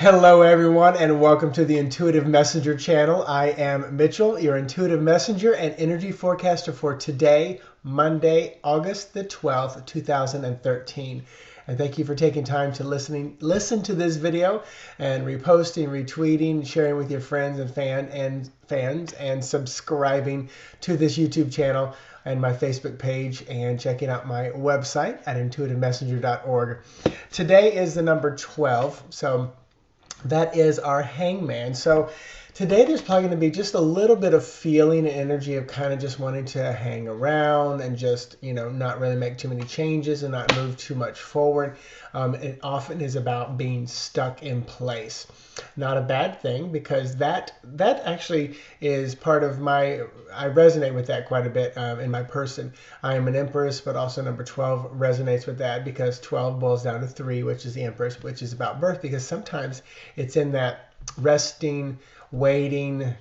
Hello everyone and welcome to the Intuitive Messenger channel. I am Mitchell, your Intuitive Messenger and energy forecaster for today, Monday, August the 12th, 2013. And thank you for taking time to listen to this video and reposting, retweeting, sharing with your friends and fans and subscribing to this YouTube channel and my Facebook page and checking out my website at intuitivemessenger.org. Today is the number 12, so that is our hangman. So today there's probably going to be just a little bit of feeling and energy of kind of just wanting to hang around and just, not really make too many changes and not move too much forward. It often is about being stuck in place. Not a bad thing, because that actually is part of I resonate with that quite a bit in my person. I am an Empress, but also number 12 resonates with that, because 12 boils down to 3, which is the Empress, which is about birth, because sometimes it's in that resting, waiting,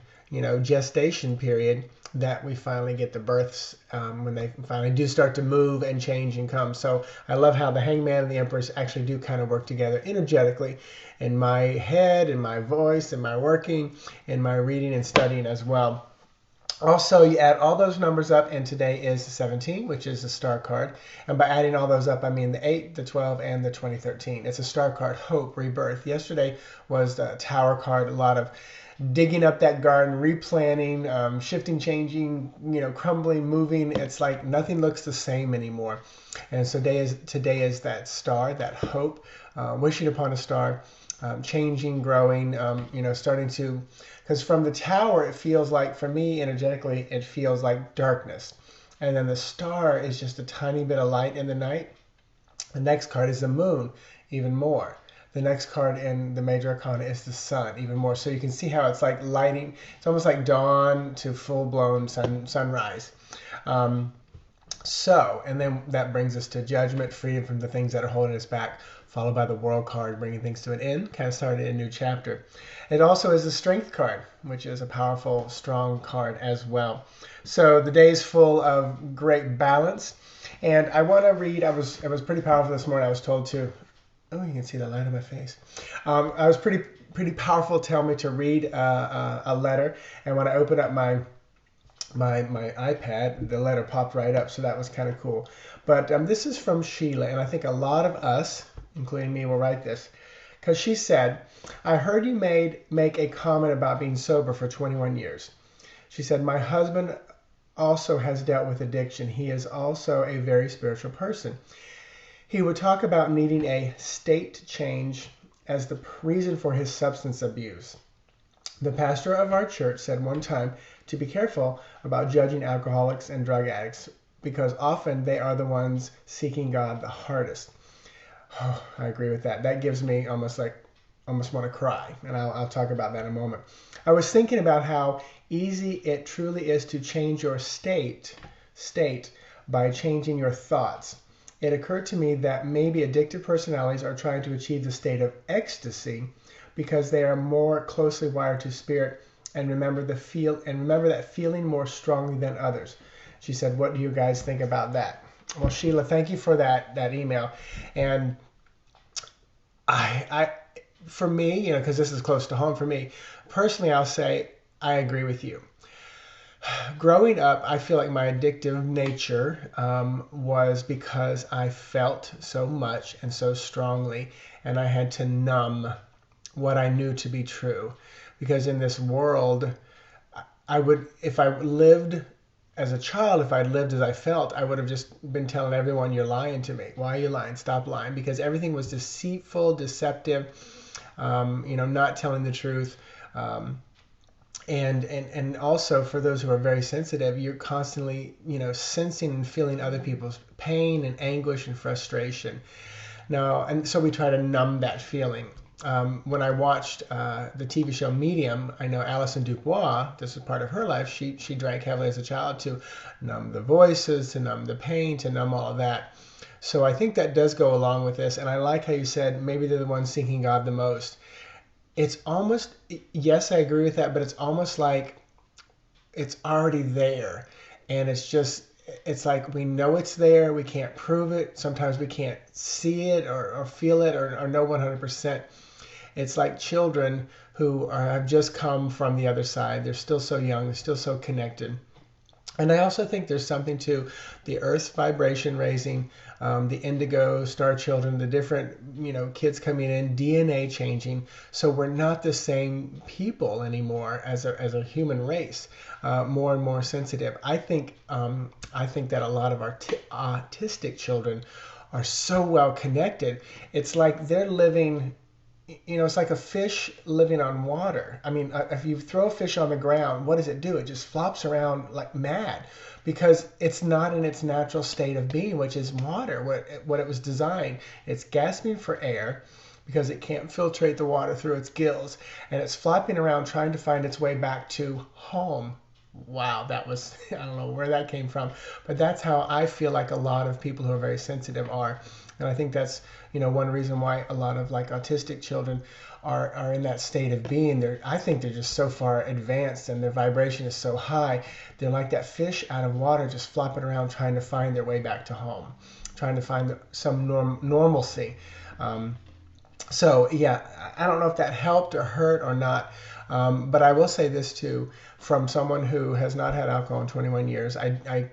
gestation period that we finally get the births, when they finally do start to move and change and come. So I love how the hangman and the Empress actually do kind of work together energetically in my head, in my voice, in my working, in my reading and studying as well. Also, you add all those numbers up, and today is the 17, which is the star card. And by adding all those up, I mean the 8, the 12, and the 2013. It's a star card, hope, rebirth. Yesterday was the tower card, a lot of digging up that garden, replanting, shifting, changing, crumbling, moving. It's like nothing looks the same anymore. And so today is that star, that hope, wishing upon a star, changing, growing, starting to, because from the tower, it feels like, for me energetically, it feels like darkness. And then the star is just a tiny bit of light in the night. The next card is the moon, even more. The next card in the major arcana is the sun, even more. So you can see how it's like lighting. It's almost like dawn to full-blown sunrise. And then that brings us to judgment, freedom from the things that are holding us back, followed by the world card, bringing things to an end, kind of starting a new chapter. It also is the strength card, which is a powerful, strong card as well. So the day is full of great balance. And I want to read, it was pretty powerful this morning. I was told to, oh, you can see the light on my face. I was pretty powerful, tell me to read a letter. And when I opened up my iPad, the letter popped right up, so that was kind of cool. But this is from Sheila, and I think a lot of us, including me, will write this, because she said, I heard you make a comment about being sober for 21 years. She said, my husband also has dealt with addiction. He is also a very spiritual person. He would talk about needing a state change as the reason for his substance abuse. The pastor of our church said one time to be careful about judging alcoholics and drug addicts, because often they are the ones seeking God the hardest. Oh, I agree with that. That gives me almost want to cry, and I'll talk about that in a moment. I was thinking about how easy it truly is to change your state by changing your thoughts. It occurred to me that maybe addictive personalities are trying to achieve the state of ecstasy because they are more closely wired to spirit and remember that feeling more strongly than others. She said, what do you guys think about that? Well, Sheila, thank you for that email. And I for me, because this is close to home for me, personally, I'll say I agree with you. Growing up, I feel like my addictive nature was because I felt so much and so strongly, and I had to numb what I knew to be true. Because in this world, if I lived as a child, if I'd lived as I felt, I would have just been telling everyone, you're lying to me. Why are you lying? Stop lying. Because everything was deceitful, deceptive, not telling the truth. And also, for those who are very sensitive, you're constantly, sensing and feeling other people's pain and anguish and frustration. Now, and so we try to numb that feeling. When I watched the TV show Medium, I know Alison Dubois, this is part of her life, she drank heavily as a child to numb the voices, to numb the pain, to numb all of that. So I think that does go along with this, and I like how you said maybe they're the ones seeking God the most. It's almost, yes, I agree with that, but it's almost like it's already there. And it's like we know it's there, we can't prove it. Sometimes we can't see it or feel it or know 100%. It's like children who have just come from the other side. They're still so young, they're still so connected. And I also think there's something to the Earth's vibration raising, the indigo star children, the different, kids coming in, DNA changing. So we're not the same people anymore as a human race, more and more sensitive. I think that a lot of our autistic children are so well connected. It's like they're living, it's like a fish living on water. I mean, if you throw a fish on the ground, what does it do? It just flops around like mad because it's not in its natural state of being, which is water, what it was designed. It's gasping for air because it can't filtrate the water through its gills, and it's flopping around trying to find its way back to home. Wow, that was, I don't know where that came from, but that's how I feel like a lot of people who are very sensitive are. And I think that's, one reason why a lot of like autistic children are in that state of being. I think they're just so far advanced and their vibration is so high. They're like that fish out of water just flopping around trying to find their way back to home, trying to find some normalcy. So yeah, I don't know if that helped or hurt or not. But I will say this too, from someone who has not had alcohol in 21 years, I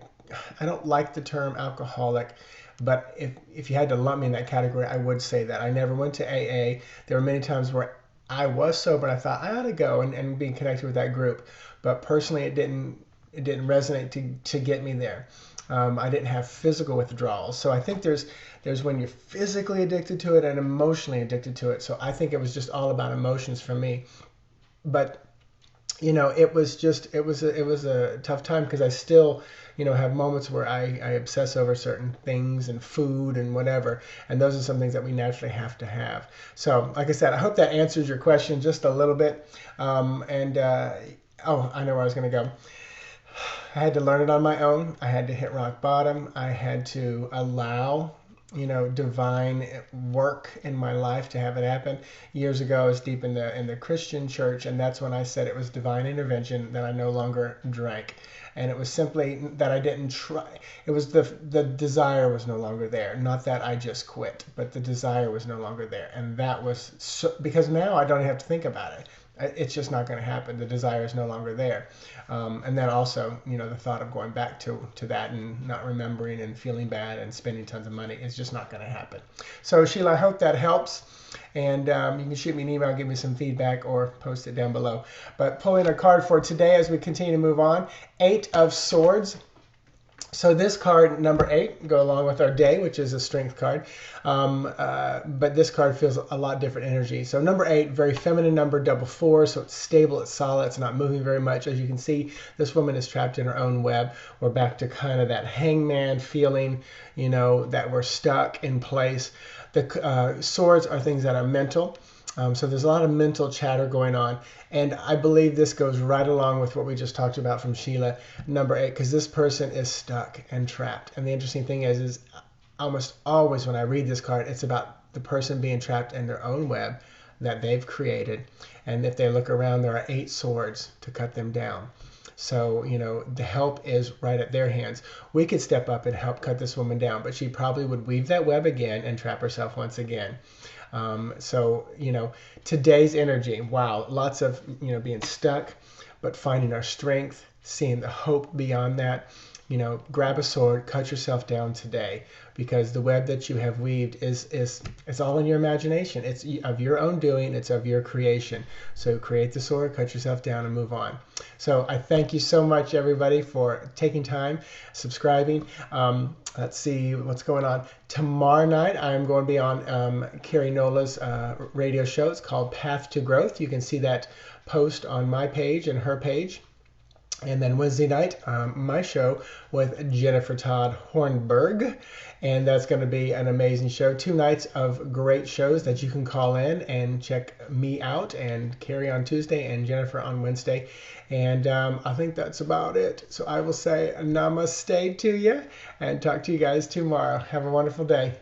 don't like the term alcoholic, but if you had to lump me in that category, I would say that. I never went to AA. There were many times where I was sober and I thought I ought to go and be connected with that group. But personally, it didn't resonate to get me there. I didn't have physical withdrawals. So I think there's when you're physically addicted to it and emotionally addicted to it. So I think it was just all about emotions for me. But it was a tough time because I still, have moments where I obsess over certain things and food and whatever. And those are some things that we naturally have to have. So like I said, I hope that answers your question just a little bit. Oh, I know where I was going to go. I had to learn it on my own. I had to hit rock bottom. I had to allow, divine work in my life to have it happen. Years ago, I was deep in the Christian church, and that's when I said it was divine intervention that I no longer drank. And it was simply that I didn't try. It was the desire was no longer there. Not that I just quit, but the desire was no longer there. And that was because now I don't have to think about it. It's just not going to happen. The desire is no longer there. And then also, the thought of going back to that and not remembering and feeling bad and spending tons of money is just not going to happen. So Sheila, I hope that helps. And you can shoot me an email, give me some feedback, or post it down below. But pulling a card for today as we continue to move on, 8 of Swords. So this card, number 8, go along with our day, which is a strength card. But this card feels a lot different energy. So number 8, very feminine number, double 4. So it's stable, it's solid, it's not moving very much. As you can see, this woman is trapped in her own web. We're back to kind of that hangman feeling, that we're stuck in place. The swords are things that are mental. So there's a lot of mental chatter going on. And I believe this goes right along with what we just talked about from Sheila, number 8, because this person is stuck and trapped. And the interesting thing is almost always when I read this card, it's about the person being trapped in their own web that they've created. And if they look around, there are 8 swords to cut them down. So, the help is right at their hands. We could step up and help cut this woman down, but she probably would weave that web again and trap herself once again. So, today's energy, wow, lots of, being stuck, but finding our strength, seeing the hope beyond that. Grab a sword, cut yourself down today, because the web that you have weaved it's all in your imagination. It's of your own doing. It's of your creation. So create the sword, cut yourself down, and move on. So I thank you so much, everybody, for taking time, subscribing. Let's see what's going on. Tomorrow night, I'm going to be on Carrie Nola's radio show. It's called Path to Growth. You can see that post on my page and her page. And then Wednesday night, my show with Jennifer Todd Hornberg. And that's going to be an amazing show. 2 nights of great shows that you can call in and check me out, and Carrie on Tuesday and Jennifer on Wednesday. And I think that's about it. So I will say namaste to you and talk to you guys tomorrow. Have a wonderful day.